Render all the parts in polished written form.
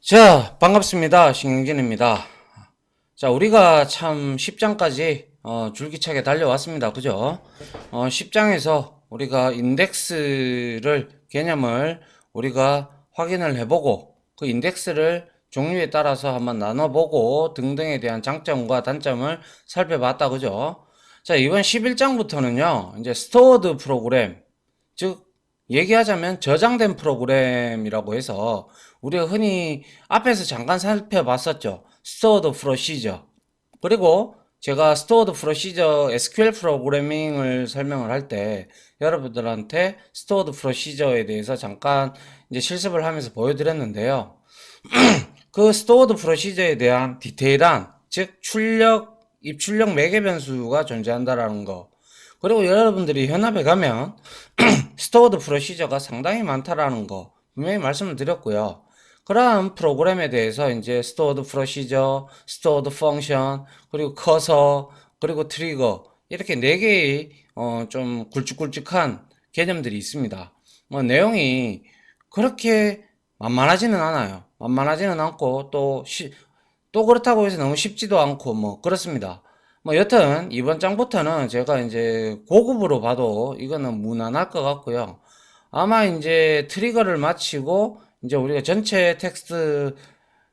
자, 반갑습니다. 신경진입니다. 자, 우리가 참 10장까지 줄기차게 달려왔습니다. 그죠? 10장에서 우리가 인덱스를 개념을 우리가 확인을 해보고 그 인덱스를 종류에 따라서 한번 나눠보고 등등에 대한 장점과 단점을 살펴봤다. 그죠? 자, 이번 11장부터는요. 이제 스토어드 프로그램, 즉 얘기하자면 저장된 프로그램이라고 해서 우리가 흔히 앞에서 잠깐 살펴봤었죠. 스토어드 프로시저. 그리고 제가 스토어드 프로시저 SQL 프로그래밍을 설명을 할 때 여러분들한테 스토어드 프로시저에 대해서 잠깐 이제 실습을 하면서 보여드렸는데요. 그 스토어드 프로시저에 대한 디테일한, 즉 출력, 입출력 매개 변수가 존재한다라는 거. 그리고 여러분들이 현업에 가면 스토어드 프로시저가 상당히 많다라는 거 분명히 말씀을 드렸고요. 그러한 프로그램에 대해서 이제 스토어드 프로시저, 스토어드 펑션, 그리고 커서, 그리고 트리거 이렇게 네 개의 좀 굵직굵직한 개념들이 있습니다. 뭐 내용이 그렇게 만만하지는 않아요. 만만하지는 않고 또 그렇다고 해서 너무 쉽지도 않고 뭐 그렇습니다. 뭐 여튼 이번 장부터는 제가 이제 고급으로 봐도 이거는 무난할 것 같고요. 아마 이제 트리거를 마치고 이제 우리가 전체 텍스트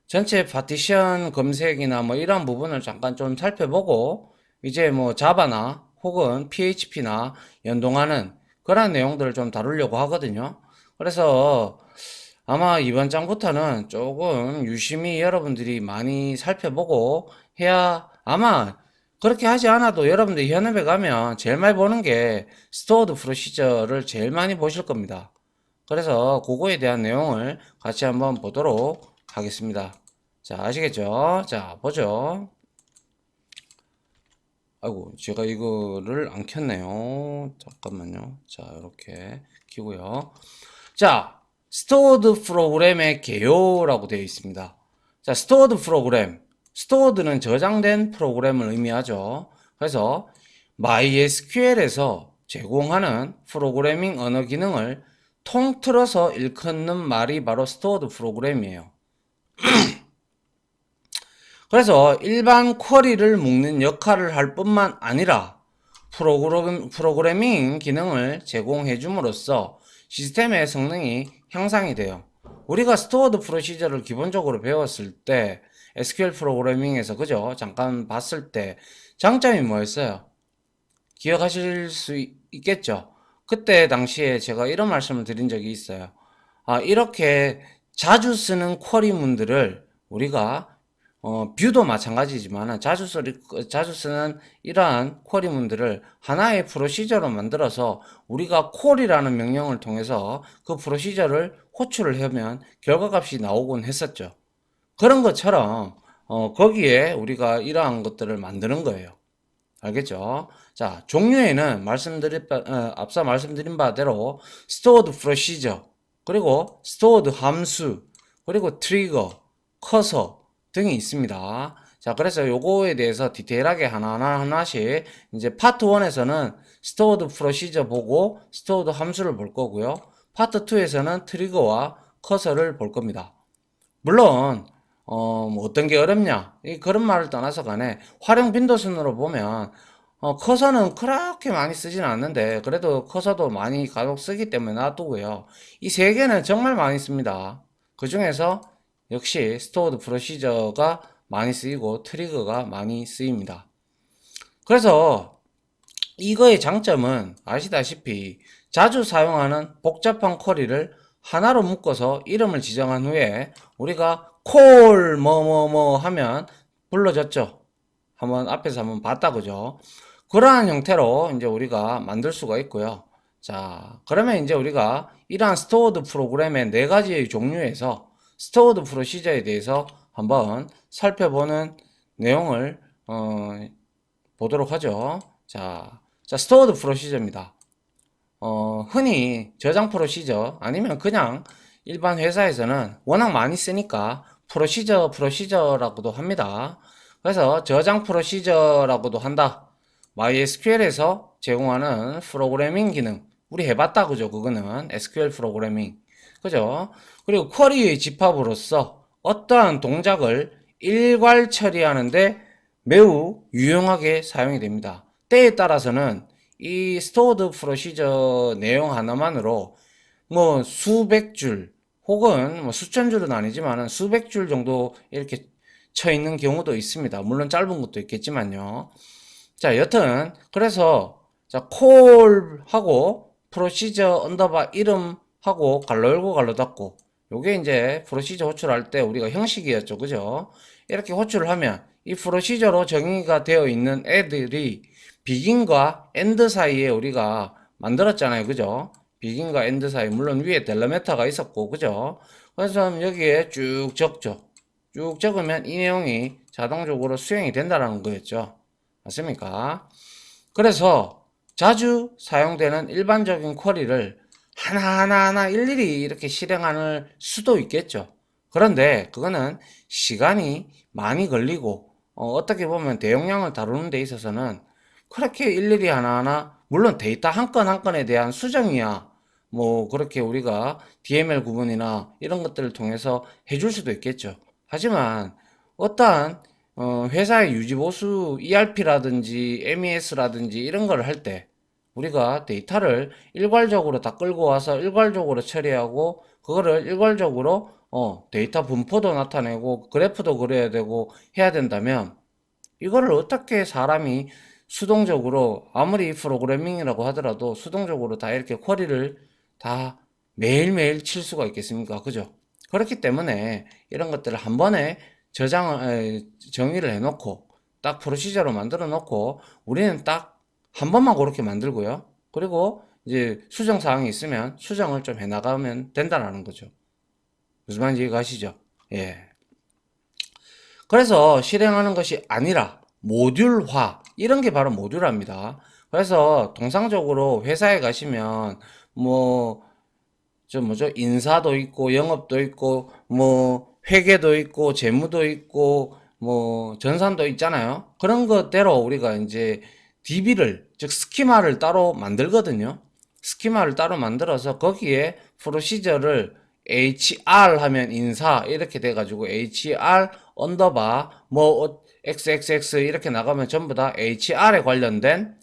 전체 파티션 검색이나 뭐 이런 부분을 잠깐 좀 살펴보고 이제 뭐 자바나 혹은 PHP나 연동하는 그런 내용들을 좀 다루려고 하거든요. 그래서 아마 이번 장부터는 조금 유심히 여러분들이 많이 살펴보고 해야 아마 그렇게 하지 않아도 여러분들 현업에 가면 제일 많이 보는 게 스토어드 프로시저를 제일 많이 보실 겁니다. 그래서 그거에 대한 내용을 같이 한번 보도록 하겠습니다. 자, 아시겠죠? 자, 보죠. 아이고, 제가 이거를 안 켰네요. 잠깐만요. 자, 이렇게 키고요. 자, 스토어드 프로그램의 개요라고 되어 있습니다. 자, 스토어드 프로그램. 스토어드는 저장된 프로그램을 의미하죠. 그래서 MySQL에서 제공하는 프로그래밍 언어 기능을 통틀어서 일컫는 말이 바로 스토어드 프로그램이에요. 그래서 일반 쿼리를 묶는 역할을 할 뿐만 아니라 프로그래밍 기능을 제공해 줌으로써 시스템의 성능이 향상이 돼요. 우리가 스토어드 프로시저를 기본적으로 배웠을 때 SQL 프로그래밍에서 그죠? 잠깐 봤을 때 장점이 뭐였어요? 기억하실 수 있겠죠? 그때 당시에 제가 이런 말씀을 드린 적이 있어요. 이렇게 자주 쓰는 쿼리문들을 우리가 뷰도 마찬가지지만 자주 쓰는 이러한 쿼리문들을 하나의 프로시저로 만들어서 우리가 콜이라는 명령을 통해서 그 프로시저를 호출을 하면 결과값이 나오곤 했었죠. 그런 것처럼 거기에 우리가 이러한 것들을 만드는 거예요. 알겠죠? 자, 종류에는 앞서 말씀드린 바대로 stored procedure, 그리고 stored 함수, 그리고 트리거, 커서 등이 있습니다. 자, 그래서 요거에 대해서 디테일하게 하나씩 이제 파트 1에서는 stored procedure 보고 stored 함수를 볼 거고요. 파트 2에서는 트리거와 커서를 볼 겁니다. 물론 뭐 어떤 게 어렵냐 그런 말을 떠나서 간에 활용 빈도 순으로 보면 커서는 그렇게 많이 쓰지는 않는데 그래도 커서도 많이 간혹 쓰기 때문에 놔두고요. 이 세 개는 정말 많이 씁니다. 그 중에서 역시 스토어드 프로시저가 많이 쓰이고 트리거가 많이 쓰입니다. 그래서 이거의 장점은 아시다시피 자주 사용하는 복잡한 쿼리를 하나로 묶어서 이름을 지정한 후에 우리가 콜 뭐뭐뭐 하면 불러졌죠. 앞에서 한번 봤다 그죠? 그러한 형태로 이제 우리가 만들 수가 있고요. 자, 그러면 이제 우리가 이러한 스토어드 프로그램의 네 가지의 종류에서 스토어드 프로시저에 대해서 한번 살펴보는 내용을 보도록 하죠. 자, 스토어드 프로시저입니다. 흔히 저장 프로시저 아니면 그냥 일반 회사에서는 워낙 많이 쓰니까 프로시저라고도 합니다. 그래서 저장 프로시저라고도 한다. MySQL에서 제공하는 프로그래밍 기능. 우리 해봤다, 그죠? 그거는 SQL 프로그래밍. 그죠? 그리고 쿼리의 집합으로서 어떠한 동작을 일괄 처리하는데 매우 유용하게 사용이 됩니다. 때에 따라서는 이 스토어드 프로시저 내용 하나만으로 뭐 수백 줄 혹은 뭐 수천 줄은 아니지만 수백 줄 정도 이렇게 쳐 있는 경우도 있습니다. 물론 짧은 것도 있겠지만요. 자, 여튼 그래서 자, 콜하고 프로시저 언더바 이름하고 갈로 열고 갈로 닫고 요게 이제 프로시저 호출할 때 우리가 형식이었죠. 그죠? 이렇게 호출을 하면 이 프로시저로 정의가 되어 있는 애들이 비긴과 엔드 사이에 우리가 만들었잖아요. 그죠? 비긴과 엔드 사이 물론 위에 델러메타가 있었고 그죠? 그래서 여기에 쭉 적죠. 쭉 적으면 이 내용이 자동적으로 수행이 된다는 거였죠. 맞습니까? 그래서 자주 사용되는 일반적인 쿼리를 하나하나 일일이 이렇게 실행할 수도 있겠죠. 그런데 그거는 시간이 많이 걸리고 떻게 보면 대용량을 다루는 데 있어서는 그렇게 일일이 하나하나 물론 데이터 한 건 한 건에 대한 수정이야 뭐 그렇게 우리가 DML 구분이나 이런 것들을 통해서 해줄 수도 있겠죠. 하지만 어떠한 회사의 유지보수 ERP라든지 MES라든지 이런 걸 할 때 우리가 데이터를 일괄적으로 다 끌고 와서 일괄적으로 처리하고 그거를 일괄적으로 데이터 분포도 나타내고 그래프도 그려야 되고 해야 된다면 이거를 어떻게 사람이 수동적으로 아무리 프로그래밍이라고 하더라도 수동적으로 다 이렇게 쿼리를 다 매일매일 칠 수가 있겠습니까? 그죠? 그렇기 때문에 이런 것들을 한 번에 정의를 해놓고 딱 프로시저로 만들어 놓고 우리는 딱 한 번만 그렇게 만들고요. 그리고 이제 수정 사항이 있으면 수정을 좀 해나가면 된다는 거죠. 무슨 말인지 이해가시죠? 예. 그래서 실행하는 것이 아니라 모듈화 이런 게 바로 모듈화입니다. 그래서 통상적으로 회사에 가시면 뭐 저 뭐죠 인사도 있고 영업도 있고 뭐 회계도 있고 재무도 있고 뭐 전산도 있잖아요. 그런 것대로 우리가 이제 DB를 즉 스키마를 따로 만들거든요. 스키마를 따로 만들어서 거기에 프로시저를 HR 하면 인사 이렇게 돼가지고 HR 언더바 뭐 XXX 이렇게 나가면 전부 다 HR에 관련된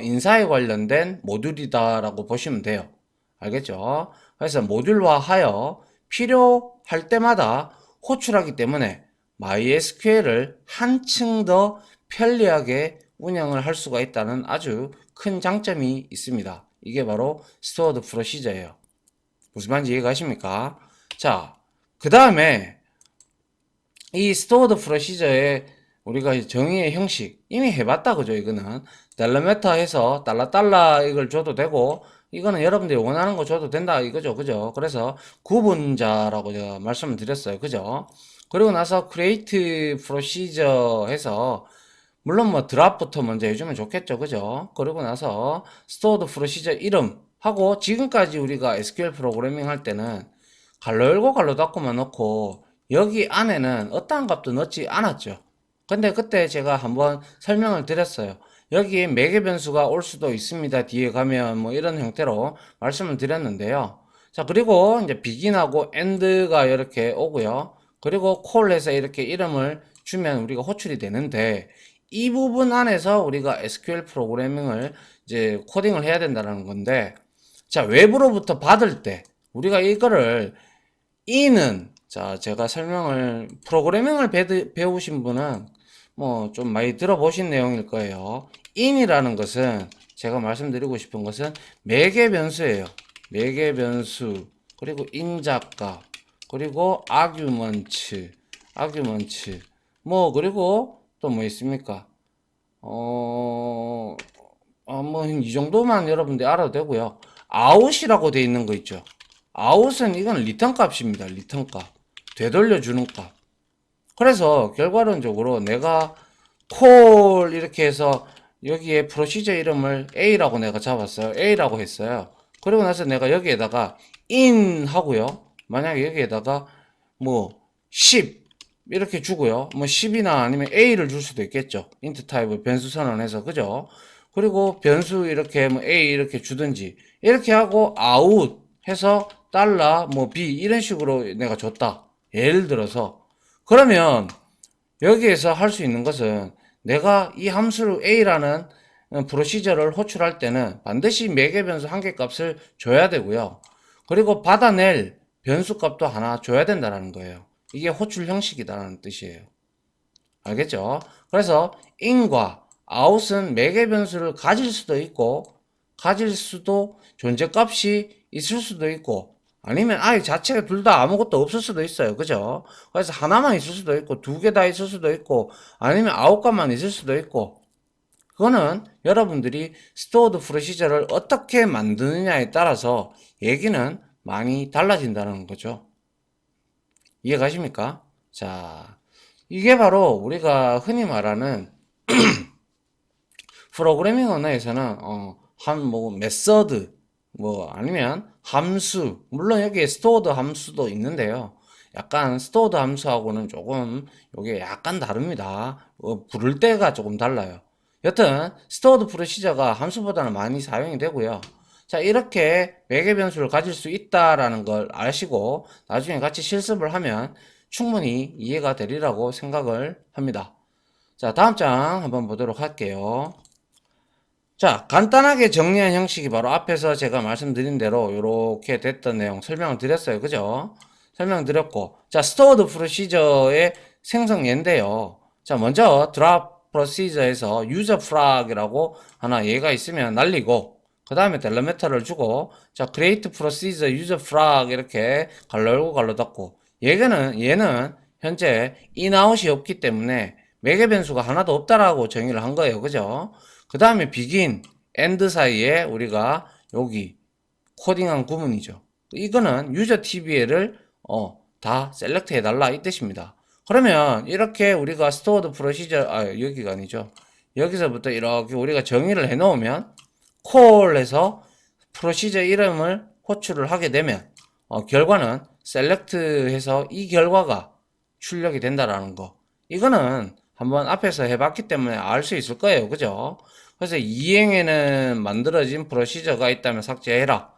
인사에 관련된 모듈이다라고 보시면 돼요. 알겠죠? 그래서 모듈화하여 필요할 때마다 호출하기 때문에 MySQL을 한층 더 편리하게 운영을 할 수가 있다는 아주 큰 장점이 있습니다. 이게 바로 스토어드 프로시저예요. 무슨 말인지 이해가십니까? 자, 그 다음에 이 스토어드 프로시저의 우리가 정의의 형식 이미 해봤다 그죠? 이거는 델러메타 해서 달러 이걸 줘도 되고 이거는 여러분들이 원하는 거 줘도 된다 이거죠. 그죠? 그래서 구분자라고 제가 말씀을 드렸어요. 그죠? 그리고 나서 create procedure 해서 물론 뭐 드랍부터 먼저 해주면 좋겠죠. 그죠? 그리고 나서 stored procedure 이름 하고 지금까지 우리가 SQL 프로그래밍 할 때는 갈로 열고 갈로 닫고만 넣고 여기 안에는 어떠한 값도 넣지 않았죠. 근데 그때 제가 한번 설명을 드렸어요. 여기에 매개 변수가 올 수도 있습니다. 뒤에 가면 뭐 이런 형태로 말씀을 드렸는데요. 자, 그리고 이제 begin하고 end가 이렇게 오고요. 그리고 call해서 이렇게 이름을 주면 우리가 호출이 되는데 이 부분 안에서 우리가 SQL 프로그래밍을 이제 코딩을 해야 된다는 건데 자, 외부로부터 받을 때 우리가 이거를 이는 자, 제가 설명을 프로그래밍을 배우신 분은 뭐 좀 많이 들어보신 내용일 거예요. in이라는 것은 제가 말씀드리고 싶은 것은 매개 변수예요. 매개 변수 그리고 인자값 그리고 아규먼츠 뭐 그리고 또 뭐 있습니까? 뭐 이 정도만 여러분들 알아도 되고요. 아웃이라고 되어 있는 거 있죠. 아웃은 이건 리턴 값입니다. 리턴 값. 되돌려 주는 값. 그래서 결과론적으로 내가 콜 이렇게 해서 여기에 프로시저 이름을 A라고 내가 잡았어요. A라고 했어요. 그리고 나서 내가 여기에다가 in 하고요. 만약에 여기에다가 뭐 10 이렇게 주고요. 뭐 10이나 아니면 A를 줄 수도 있겠죠. 인트 타입을 변수 선언해서 그죠? 그리고 변수 이렇게 뭐 A 이렇게 주든지 이렇게 하고 아웃 해서 달러 뭐 B 이런 식으로 내가 줬다. 예를 들어서 그러면 여기에서 할 수 있는 것은 내가 이 함수 A라는 프로시저를 호출할 때는 반드시 매개 변수 한 개 값을 줘야 되고요. 그리고 받아낼 변수 값도 하나 줘야 된다는 거예요. 이게 호출 형식이라는 뜻이에요. 알겠죠? 그래서 in과 out은 매개 변수를 가질 수도 있고 가질 수도 존재값이 있을 수도 있고 아니면 아예 자체가 둘 다 아무것도 없을 수도 있어요. 그죠? 그래서 하나만 있을 수도 있고 두 개 다 있을 수도 있고 아니면 아홉 값만 있을 수도 있고 그거는 여러분들이 스토어드 프로시저를 어떻게 만드느냐에 따라서 얘기는 많이 달라진다는 거죠. 이해 가십니까? 자, 이게 바로 우리가 흔히 말하는 프로그래밍 언어에서는 한 메서드 아니면 함수 물론 여기에 스토어드 함수도 있는데요. 약간 스토어드 함수하고는 조금 요게 약간 다릅니다. 부를 때가 조금 달라요. 여튼 스토어드 프로시저가 함수보다는 많이 사용이 되고요. 자, 이렇게 매개 변수를 가질 수 있다라는 걸 아시고 나중에 같이 실습을 하면 충분히 이해가 되리라고 생각을 합니다. 자, 다음 장 한번 보도록 할게요. 자, 간단하게 정리한 형식이 바로 앞에서 제가 말씀드린 대로 이렇게 됐던 내용 설명을 드렸어요. 그죠? 설명드렸고, 자, 스토어드 프로시저의 생성 예인데요. 자, 먼저 드랍 프로시저에서 유저 플락이라고 하나 얘가 있으면 날리고, 그 다음에 델러메타를 주고, 자, create procedure user flag 이렇게 갈로 열고 갈로 닫고, 얘는 현재 in-out이 없기 때문에 매개 변수가 하나도 없다라고 정의를 한 거예요. 그죠? 그 다음에 begin, end 사이에 우리가 여기 코딩한 구문이죠. 이거는 유저 TBL을 다 셀렉트 해달라 이 뜻입니다. 그러면 이렇게 우리가 stored procedure, 여기가 아니죠. 여기서부터 이렇게 우리가 정의를 해 놓으면 call에서 프로시저 이름을 호출을 하게 되면 결과는 select 해서 이 결과가 출력이 된다라는 거. 이거는 한번 앞에서 해봤기 때문에 알 수 있을 거예요. 그죠? 그래서 이행에는 만들어진 프로시저가 있다면 삭제해라.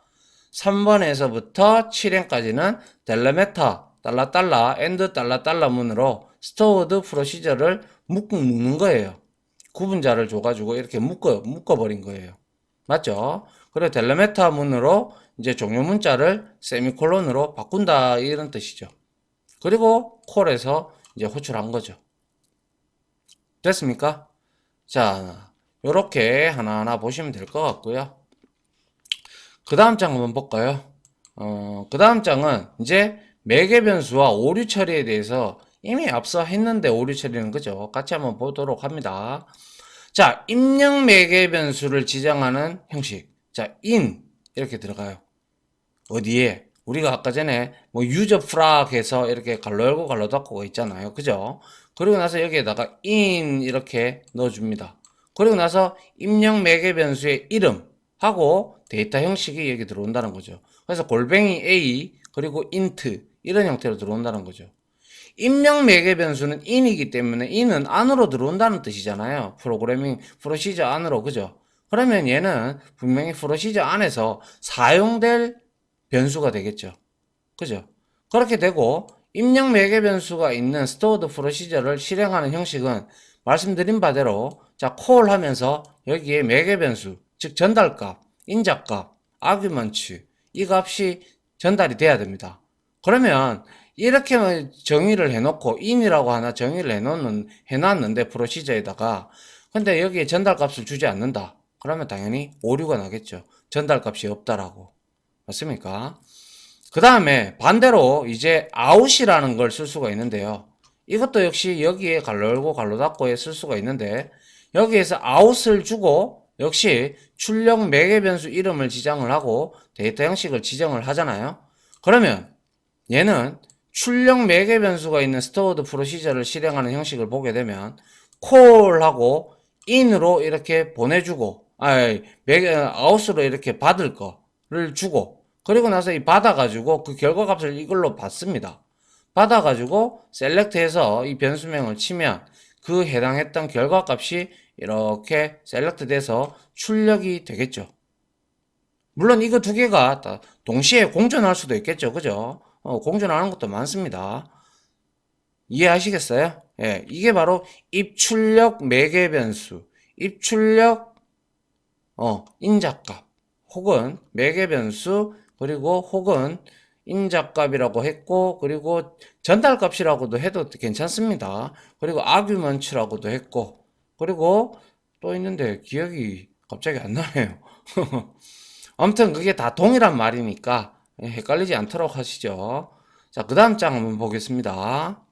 3번에서부터 7행까지는 델레메타 달라 엔드 달라 문으로 스토어드 프로시저를 묶는 거예요. 구분자를 줘가지고 이렇게 묶어버린 거예요. 맞죠? 그리고 델레메타 문으로 이제 종료 문자를 세미콜론으로 바꾼다 이런 뜻이죠. 그리고 콜에서 이제 호출한 거죠. 됐습니까? 자, 요렇게 하나하나 보시면 될 것 같고요. 그 다음 장 한번 볼까요? 그 다음 장은 이제 매개 변수와 오류 처리에 대해서 이미 앞서 했는데 오류 처리는 그죠? 같이 한번 보도록 합니다. 자, 입력 매개 변수를 지정하는 형식. 자, in 이렇게 들어가요. 어디에? 우리가 아까 전에 유저 프락 해서 이렇게 갈로 열고 갈로 닫고가 있잖아요. 그죠? 그리고 나서 여기에다가 in 이렇게 넣어줍니다. 그리고 나서 입력 매개 변수의 이름하고 데이터 형식이 여기 들어온다는 거죠. 그래서 골뱅이 a 그리고 int 이런 형태로 들어온다는 거죠. 입력 매개 변수는 in이기 때문에 in은 안으로 들어온다는 뜻이잖아요. 프로그래밍 프로시저 안으로. 그죠? 그러면 얘는 분명히 프로시저 안에서 사용될 변수가 되겠죠. 그죠? 그렇게 되고 입력 매개 변수가 있는 stored 프로시저를 실행하는 형식은 말씀드린 바대로 자 call 하면서 여기에 매개 변수 즉 전달값, 인자값, argument 이 값이 전달이 돼야 됩니다. 그러면 이렇게 정의를 해놓고 in이라고 하나 정의를 해놨는데 프로시저에다가 근데 여기에 전달값을 주지 않는다. 그러면 당연히 오류가 나겠죠. 전달값이 없다라고. 맞습니까? 그 다음에 반대로 이제 out이라는 걸 쓸 수가 있는데요. 이것도 역시 여기에 갈로 열고 갈로 닫고에 쓸 수가 있는데 여기에서 out을 주고 역시 출력 매개 변수 이름을 지정을 하고 데이터 형식을 지정을 하잖아요. 그러면 얘는 출력 매개 변수가 있는 stored 프로시저를 실행하는 형식을 보게 되면 call하고 in으로 이렇게 보내주고 out으로 이렇게 받을 거를 주고 그리고 나서 이 받아가지고 그 결과값을 이걸로 받습니다. 받아가지고 셀렉트해서 이 변수명을 치면 그 해당했던 결과값이 이렇게 셀렉트 돼서 출력이 되겠죠. 물론 이거 두 개가 동시에 공존할 수도 있겠죠. 그죠? 공존하는 것도 많습니다. 이해하시겠어요? 예, 이게 바로 입출력 매개 변수, 입출력 인자값 혹은 매개 변수 그리고 혹은 인자값이라고 했고 그리고 전달값이라고도 해도 괜찮습니다. 그리고 아규먼츠라고도 했고 그리고 또 있는데 기억이 갑자기 안 나네요. 아무튼 그게 다 동일한 말이니까 헷갈리지 않도록 하시죠. 자, 그 다음 장 한번 보겠습니다.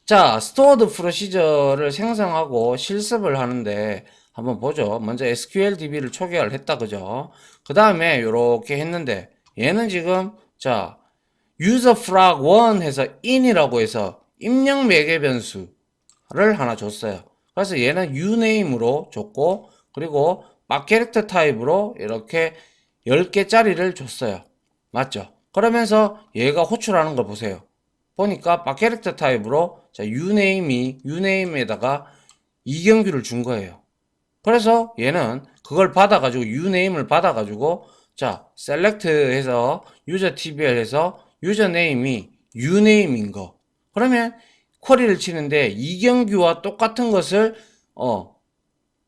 자, 스토어드 프로시저를 생성하고 실습을 하는데 한번 보죠. 먼저 SQL DB를 초기화를 했다, 그죠? 그 다음에 이렇게 했는데 얘는 지금 자 user flag 1 해서 in이라고 해서 입력 매개 변수를 하나 줬어요. 그래서 얘는 uname으로 줬고 그리고 막 캐릭터 타입으로 이렇게 10개짜리를 줬어요. 맞죠? 그러면서 얘가 호출하는 걸 보세요. 보니까 막 캐릭터 타입으로 자 uname에다가 이경규를 준 거예요. 그래서 얘는 그걸 받아가지고 uname을 받아가지고 자 select 해서 user tbl 해서 유저네임이 uname인 거 그러면 쿼리를 치는데 이경규와 똑같은 것을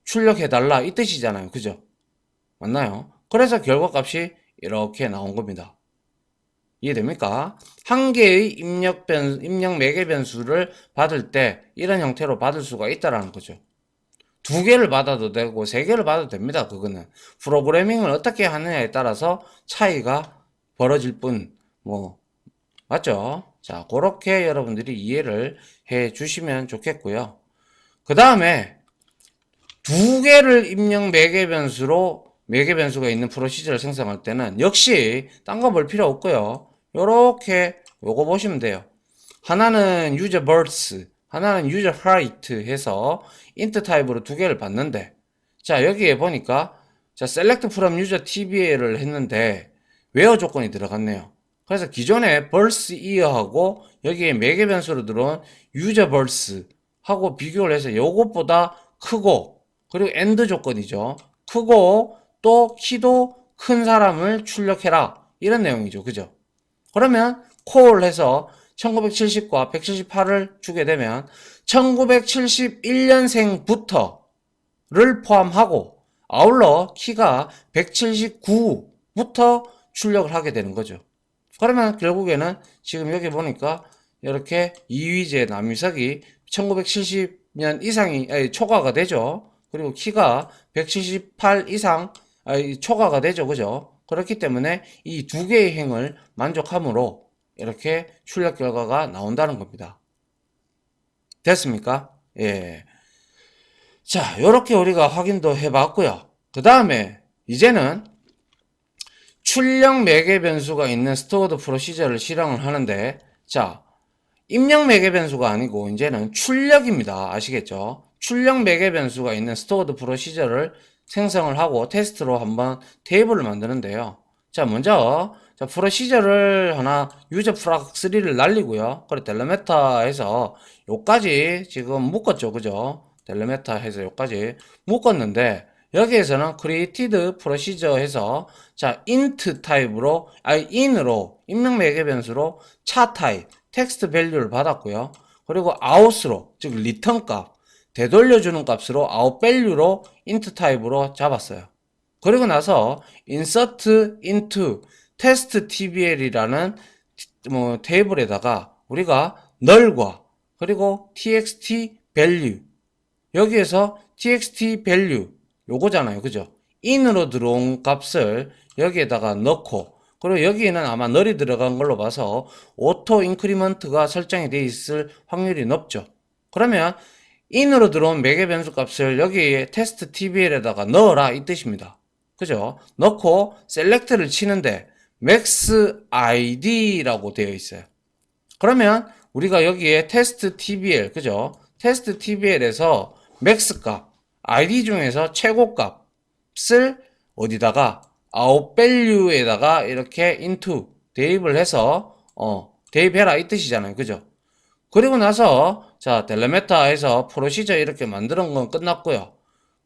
출력해 달라 이 뜻이잖아요. 그죠? 맞나요? 그래서 결과값이 이렇게 나온 겁니다. 이해됩니까? 한 개의 입력 매개 변수를 받을 때 이런 형태로 받을 수가 있다라는 거죠. 두 개를 받아도 되고 세 개를 받아도 됩니다. 그거는 프로그래밍을 어떻게 하느냐에 따라서 차이가 벌어질 뿐 뭐 맞죠? 자, 그렇게 여러분들이 이해를 해 주시면 좋겠고요. 그 다음에 두 개를 입력 매개 변수로 매개 변수가 있는 프로시저를 생성할 때는 역시 딴 거 볼 필요 없고요. 요렇게 요거 보시면 돼요. 하나는 user birth, 하나는 user height 해서 int 타입으로 두 개를 받는데 자 여기에 보니까 자 select from user tbl을 했는데 where 조건이 들어갔네요. 그래서 기존에 birth year하고 여기에 매개 변수로 들어온 user birth 하고 비교를 해서 요것보다 크고 그리고 AND 조건이죠. 크고 또 키도 큰 사람을 출력해라 이런 내용이죠. 그죠? 그러면 콜 해서 1970과 178을 주게 되면 1971년생부터를 포함하고 아울러 키가 179부터 출력을 하게 되는 거죠. 그러면 결국에는 지금 여기 보니까 이렇게 이휘재 남유석이 1970년 이상이 초과가 되죠. 그리고 키가 178 이상 초과가 되죠. 그죠? 그렇기 때문에 이 두 개의 행을 만족함으로 이렇게 출력 결과가 나온다는 겁니다. 됐습니까? 예. 자, 이렇게 우리가 확인도 해봤고요. 그 다음에 이제는 출력 매개 변수가 있는 스토어드 프로시저를 실행을 하는데 자, 입력 매개 변수가 아니고 이제는 출력입니다. 아시겠죠? 출력 매개 변수가 있는 스토어드 프로시저를 생성을 하고 테스트로 한번 테이블을 만드는데요. 자, 먼저 자, 프로시저를 하나 유저 프락 3를 날리고요. 그리고 델레메타 해서 요까지 지금 묶었죠. 그죠? 델레메타 해서 요까지 묶었는데 여기에서는 created procedure 해서 자 int 타입으로 in으로 입력 매개 변수로 차 타입 텍스트 밸류를 받았고요. 그리고 out으로 즉 리턴 값 되돌려주는 값으로 out value로 int 타입으로 잡았어요. 그리고 나서 insert into test tbl이라는 테이블에다가 우리가 null과 그리고 txt value 여기에서 txt value 요거잖아요. 그죠? in으로 들어온 값을 여기에다가 넣고 그리고 여기에는 아마 null이 들어간 걸로 봐서 auto increment가 설정이 되어 있을 확률이 높죠. 그러면 in으로 들어온 매개 변수 값을 여기에 test tbl에다가 넣어라 이 뜻입니다. 그죠? 넣고 select를 치는데 max id라고 되어 있어요. 그러면 우리가 여기에 test tbl 그죠? test tbl에서 max 값 id 중에서 최고 값을 어디다가 out value에다가 이렇게 into 대입을 해서 대입해라 이 뜻이잖아요. 그죠? 그리고 나서 자 델레메타에서 프로시저 이렇게 만드는 건 끝났고요.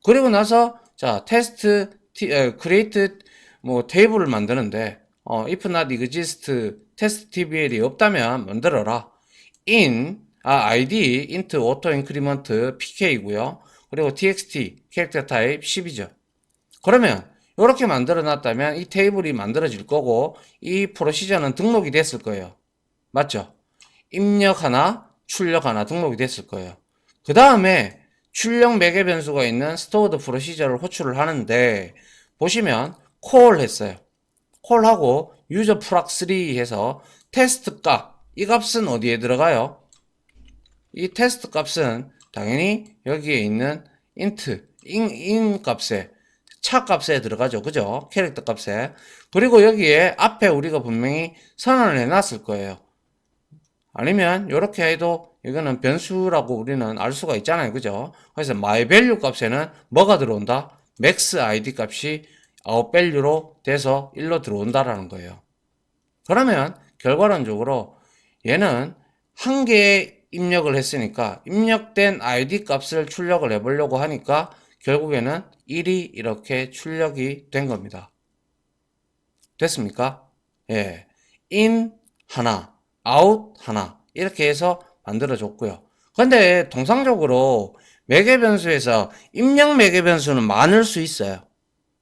그리고 나서 자 테스트 create 테이블을 만드는데 if not exist test tbl이 없다면 만들어라. id, int, auto increment, pk이고요. 그리고 txt, 캐릭터 타입 10이죠. 그러면 이렇게 만들어 놨다면 이 테이블이 만들어질 거고 이 프로시저는 등록이 됐을 거예요. 맞죠? 입력 하나, 출력 하나 등록이 됐을 거예요. 그 다음에 출력 매개 변수가 있는 stored 프로시저를 호출을 하는데 보시면 call 했어요. call하고 user proc3 해서 테스트 값, 이 값은 어디에 들어가요? 이 테스트 값은 당연히 여기에 있는 int 값에 차 값에 들어가죠. 그죠? 캐릭터 값에. 그리고 여기에 앞에 우리가 분명히 선언을 해놨을 거예요. 아니면 이렇게 해도 이거는 변수라고 우리는 알 수가 있잖아요. 그죠? 그래서 myValue 값에는 뭐가 들어온다? max id 값이 outvalue로 돼서 1로 들어온다라는 거예요. 그러면 결과론적으로 얘는 한 개의 입력을 했으니까 입력된 id 값을 출력을 해보려고 하니까 결국에는 1이 이렇게 출력이 된 겁니다. 됐습니까? 예. in 하나, out 하나 이렇게 해서 만들어 줬고요. 근데 통상적으로 매개 변수에서 입력 매개 변수는 많을 수 있어요.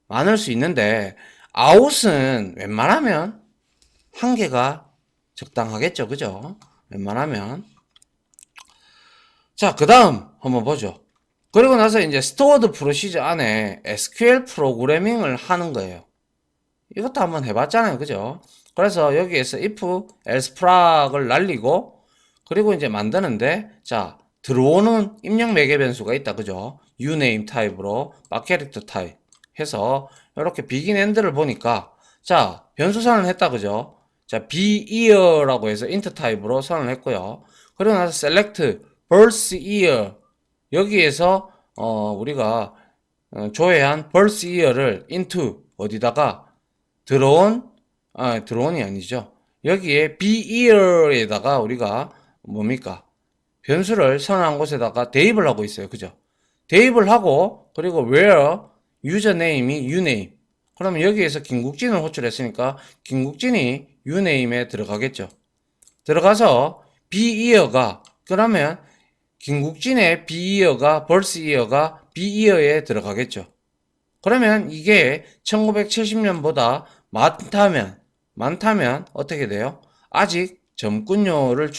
많을 수 있는데 out은 웬만하면 한 개가 적당하겠죠. 그죠? 웬만하면. 자, 그 다음 한번 보죠. 그리고 나서 이제 stored procedure 안에 SQL 프로그래밍을 하는 거예요. 이것도 한번 해봤잖아요. 그죠? 그래서 여기에서 if, else frag을 날리고 그리고 이제 만드는데 자, 들어오는 입력 매개 변수가 있다. 그죠? uname 타입으로 character 타입 해서 이렇게 begin end를 보니까 자, 변수 선언을 했다. 그죠? 자, be year라고 해서 int 타입으로 선언을 했고요. 그리고 나서 select birth year 여기에서 우리가 조회한 birth year를 into 어디다가 들어온이 아니죠. 여기에 be year에다가 우리가 뭡니까? 변수를 선언한 곳에다가 대입을 하고 있어요. 그죠? 대입을 하고 그리고 where 유저네임이 uname 그러면 여기에서 김국진을 호출했으니까 김국진이 uname에 들어가겠죠. 들어가서 be year가 그러면 김국진의 be year가 birth year가 be year에 들어가겠죠. 그러면 이게 1970년보다 많다면 어떻게 돼요? 아직 점군요를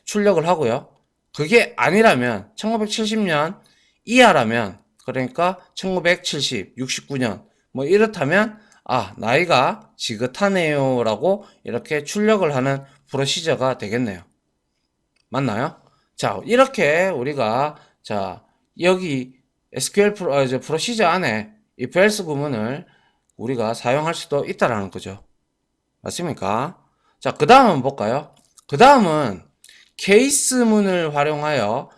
출력을 하고요. 그게 아니라면 1970년 이하라면 그러니까 1970, 69년 뭐 이렇다면 나이가 지긋하네요 라고 이렇게 출력을 하는 프로시저가 되겠네요. 맞나요? 자, 이렇게 우리가 자 여기 SQL 프로시저 안에 if else 구문을 우리가 사용할 수도 있다라는 거죠. 맞습니까? 자, 그 다음 한번 볼까요? 그 다음은 케이스문을 활용하여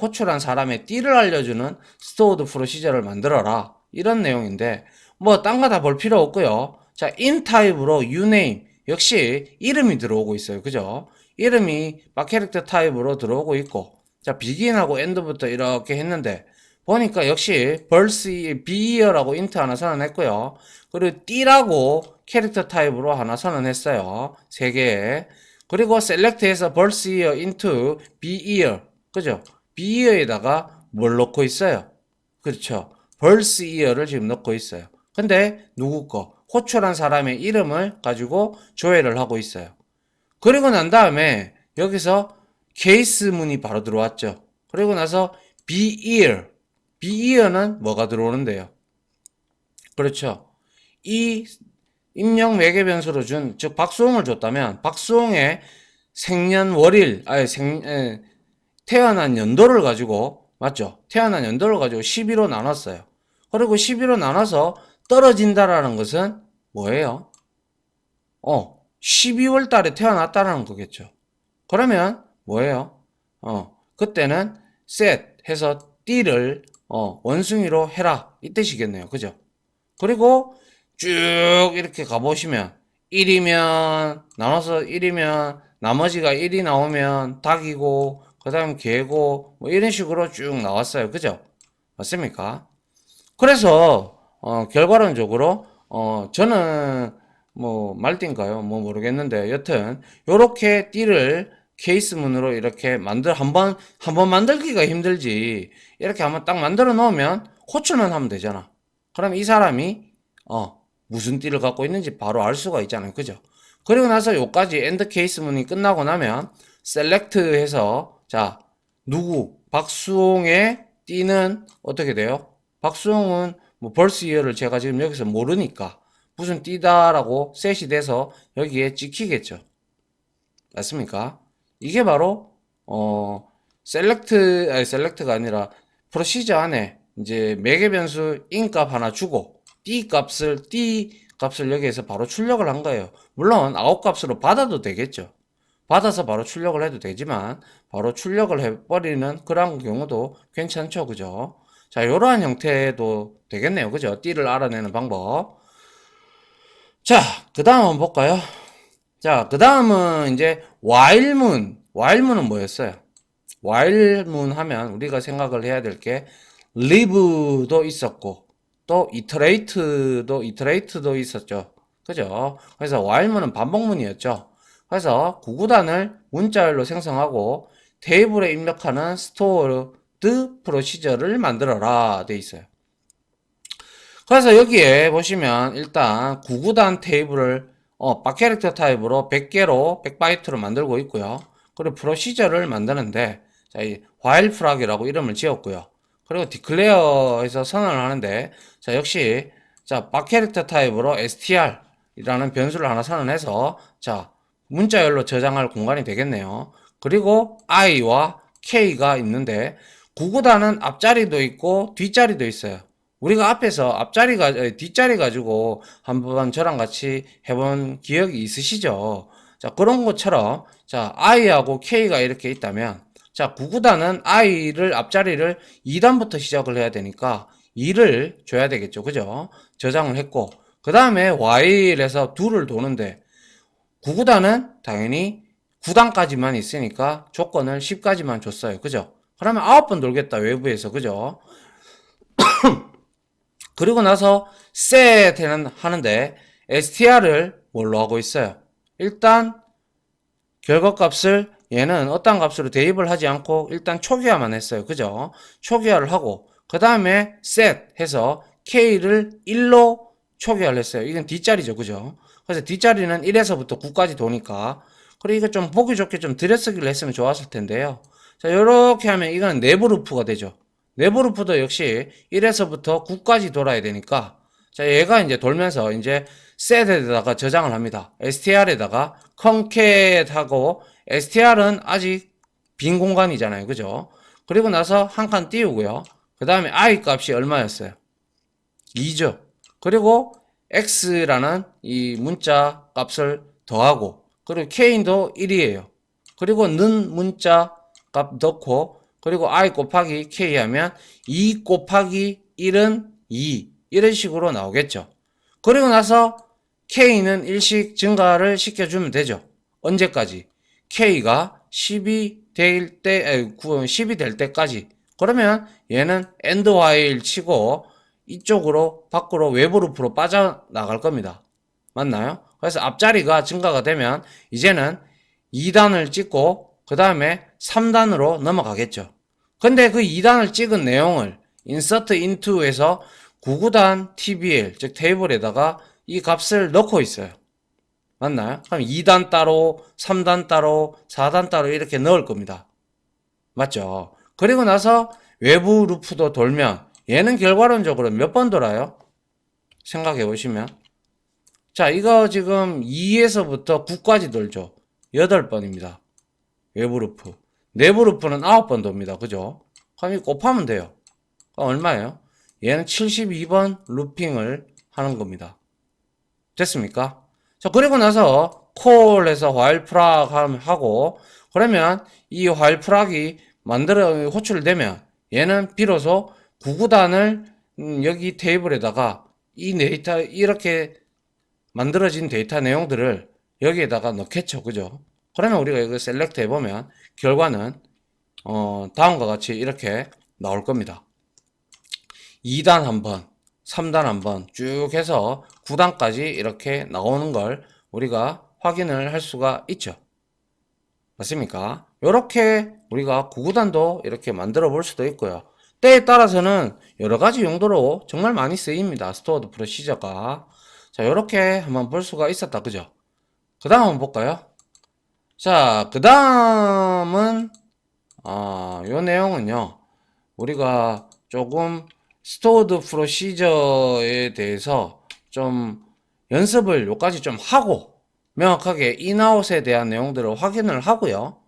호출한 사람의 띠를 알려주는 stored 프로시저를 만들어라. 이런 내용인데 뭐 딴 거 다 볼 필요 없고요. 자, in 타입으로 uname 역시 이름이 들어오고 있어요. 그죠? 이름이 캐릭터 타입으로 들어오고 있고 자, begin하고 end부터 이렇게 했는데 보니까 역시 beer라고 int 하나 선언했고요. 그리고 띠라고 캐릭터 타입으로 하나 선언했어요. 3개. 그리고 select해서 year into beer. 그죠? beer에다가 뭘 넣고 있어요? 그렇죠. year를 지금 넣고 있어요. 근데 누구 거? 호출한 사람의 이름을 가지고 조회를 하고 있어요. 그리고 난 다음에 여기서 케이스문이 바로 들어왔죠. 그리고 나서 beer는 뭐가 들어오는데요? 그렇죠. 이 입력 매개 변수로 즉 박수홍을 줬다면 박수홍의 생년월일, 태어난 연도를 가지고 맞죠? 태어난 연도를 가지고 12로 나눴어요. 그리고 12로 나눠서 떨어진다라는 것은 뭐예요? 12월 달에 태어났다라는 거겠죠. 그러면 뭐예요? 그때는 set 해서 띠를 원숭이로 해라 이 뜻이겠네요. 그죠? 그리고 쭉 이렇게 가보시면 1이면 나눠서 1이면 나머지가 1이 나오면 닭이고 그 다음 개고 뭐 이런 식으로 쭉 나왔어요. 그죠? 맞습니까? 그래서 결과론적으로 저는 뭐 말띠인가요? 뭐 모르겠는데 여튼 요렇게 띠를 케이스문으로 이렇게 한번 만들기가 힘들지. 이렇게 한번 딱 만들어 놓으면 호출만 하면 되잖아. 그럼 이 사람이 무슨 띠를 갖고 있는지 바로 알 수가 있잖아요. 그죠? 그리고 나서 요까지 엔드 케이스문이 끝나고 나면 셀렉트 해서 자, 누구 박수홍의 띠는 어떻게 돼요? 박수홍은 뭐 벌스 이어를 제가 지금 여기서 모르니까 무슨 띠다라고 셋이 돼서 여기에 찍히겠죠. 맞습니까? 이게 바로 셀렉트가 아니라 프로시저 안에 이제 매개 변수 인 값 하나 주고 t 값을 여기에서 바로 출력을 한 거예요. 물론 아웃 값으로 받아도 되겠죠. 받아서 바로 출력을 해도 되지만 바로 출력을 해버리는 그런 경우도 괜찮죠. 그죠? 자, 이러한 형태도 되겠네요. 그죠? 띠를 알아내는 방법. 자, 그 다음 한번 볼까요? 자, 그 다음은 이제 while문은 뭐였어요? while문 하면 우리가 생각을 해야 될 게 live도 있었고 또 iterate도 있었죠. 그죠? 그래서 while문은 반복문이었죠. 그래서 구구단을 문자열로 생성하고 테이블에 입력하는 stored procedure를 만들어라 돼 있어요. 그래서 여기에 보시면 일단 구구단 테이블을 바캐릭터 타입으로 100개로 100바이트로 만들고 있고요. 그리고 프로시저를 만드는데 자, 이 while frag이라고 이름을 지었고요. 그리고 declare에서 선언을 하는데 자, 역시 자, 바캐릭터 타입으로 str 이라는 변수를 하나 선언해서 자, 문자열로 저장할 공간이 되겠네요. 그리고 i와 k가 있는데 구구단은 앞자리도 있고 뒷자리도 있어요. 우리가 앞에서 뒷자리 가지고 한번 저랑 같이 해본 기억이 있으시죠? 자, 그런 것처럼, 자, I하고 K가 이렇게 있다면, 자, 구구단은 I를, 앞자리를 2단부터 시작을 해야 되니까 2를 줘야 되겠죠. 그죠? 저장을 했고, 그 다음에 while에서 2를 도는데, 구구단은 당연히 9단까지만 있으니까 조건을 10까지만 줬어요. 그죠? 그러면 9번 돌겠다, 외부에서. 그죠? 그리고 나서 set는 하는데 str을 뭘로 하고 있어요? 일단 결과값을 얘는 어떤 값으로 대입을 하지 않고 일단 초기화만 했어요. 그죠? 초기화를 하고 그 다음에 set 해서 k를 1로 초기화를 했어요. 이건 뒷자리죠. 그죠? 그래서 뒷자리는 1에서부터 9까지 도니까 그리고 이거 좀 보기 좋게 좀 들여쓰기를 했으면 좋았을 텐데요. 자, 이렇게 하면 이거는 내부 루프가 되죠. 내부 루프도 역시 1에서부터 9까지 돌아야 되니까 자, 얘가 이제 돌면서 이제 set에다가 저장을 합니다. str에다가 concat 하고 str은 아직 빈 공간이잖아요. 그죠? 그리고 나서 한 칸 띄우고요. 그 다음에 i 값이 얼마였어요? 2죠. 그리고 x라는 이 문자 값을 더하고 그리고 k도 1이에요. 그리고 는 문자 값 넣고 그리고 i 곱하기 k 하면 2 곱하기 1은 2 이런 식으로 나오겠죠. 그리고 나서 k는 일씩 증가를 시켜주면 되죠. 언제까지? k가 10이 될 때까지. 그러면 얘는 end while 치고 이쪽으로 밖으로 외부 루프로 빠져나갈 겁니다. 맞나요? 그래서 앞자리가 증가가 되면 이제는 2단을 찍고 그 다음에 3단으로 넘어가겠죠. 근데 그 2단을 찍은 내용을 insert into에서 구구단 tbl 즉 테이블에다가 이 값을 넣고 있어요. 맞나요? 그럼 2단 따로 3단 따로 4단 따로 이렇게 넣을 겁니다. 맞죠? 그리고 나서 외부 루프도 돌면 얘는 결과론적으로 몇 번 돌아요? 생각해 보시면 자, 이거 지금 2에서부터 9까지 돌죠. 8번입니다. 외부 루프. 내부 루프는 9번 돕니다. 그죠? 그럼 이 곱하면 돼요. 그럼 얼마예요? 얘는 72번 루핑을 하는 겁니다. 됐습니까? 자, 그리고 나서 콜에서 while 프락 하고 그러면 이 while 프락이 호출되면 얘는 비로소 구구단을 여기 테이블에다가 이 데이터 이렇게 만들어진 데이터 내용들을 여기에다가 넣겠죠. 그죠? 그러면 우리가 이거 셀렉트 해보면 결과는 다음과 같이 이렇게 나올 겁니다. 2단 한번, 3단 한번 쭉 해서 9단까지 이렇게 나오는 걸 우리가 확인을 할 수가 있죠. 맞습니까? 이렇게 우리가 구구단도 이렇게 만들어 볼 수도 있고요. 때에 따라서는 여러 가지 용도로 정말 많이 쓰입니다. 스토어드 프로시저가. 자, 이렇게 한번 볼 수가 있었다. 그죠? 그 다음 한번 볼까요? 자, 그 다음은, 요 내용은요. 우리가 조금 스토어드 프로시저에 대해서 좀 연습을 요까지 좀 하고 명확하게 인아웃에 대한 내용들을 확인을 하고요.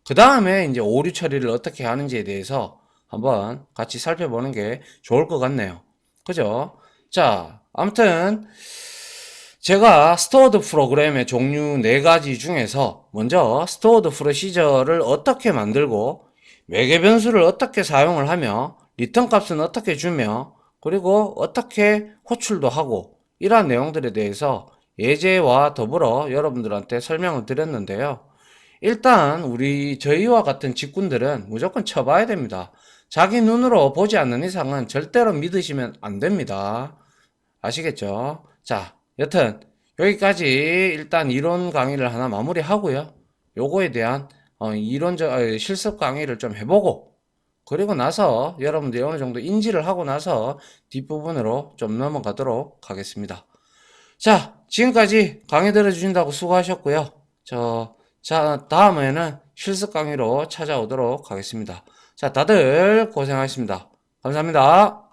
그 다음에 이제 오류 처리를 어떻게 하는지에 대해서 한번 같이 살펴보는 게 좋을 것 같네요. 그죠? 자, 아무튼 제가 스토어드 프로그램의 종류 4가지 중에서 먼저 스토어드 프로시저를 어떻게 만들고 매개 변수를 어떻게 사용을 하며 리턴 값은 어떻게 주며 그리고 어떻게 호출도 하고 이러한 내용들에 대해서 예제와 더불어 여러분들한테 설명을 드렸는데요. 일단 저희와 같은 직군들은 무조건 쳐봐야 됩니다. 자기 눈으로 보지 않는 이상은 절대로 믿으시면 안 됩니다. 아시겠죠? 자, 여튼 여기까지 일단 이론 강의를 하나 마무리하고요. 요거에 대한 실습 강의를 좀 해보고 그리고 나서 여러분들이 어느 정도 인지를 하고 나서 뒷부분으로 좀 넘어가도록 하겠습니다. 자, 지금까지 강의 들어주신다고 수고하셨고요. 다음에는 실습 강의로 찾아오도록 하겠습니다. 자, 다들 고생하셨습니다. 감사합니다.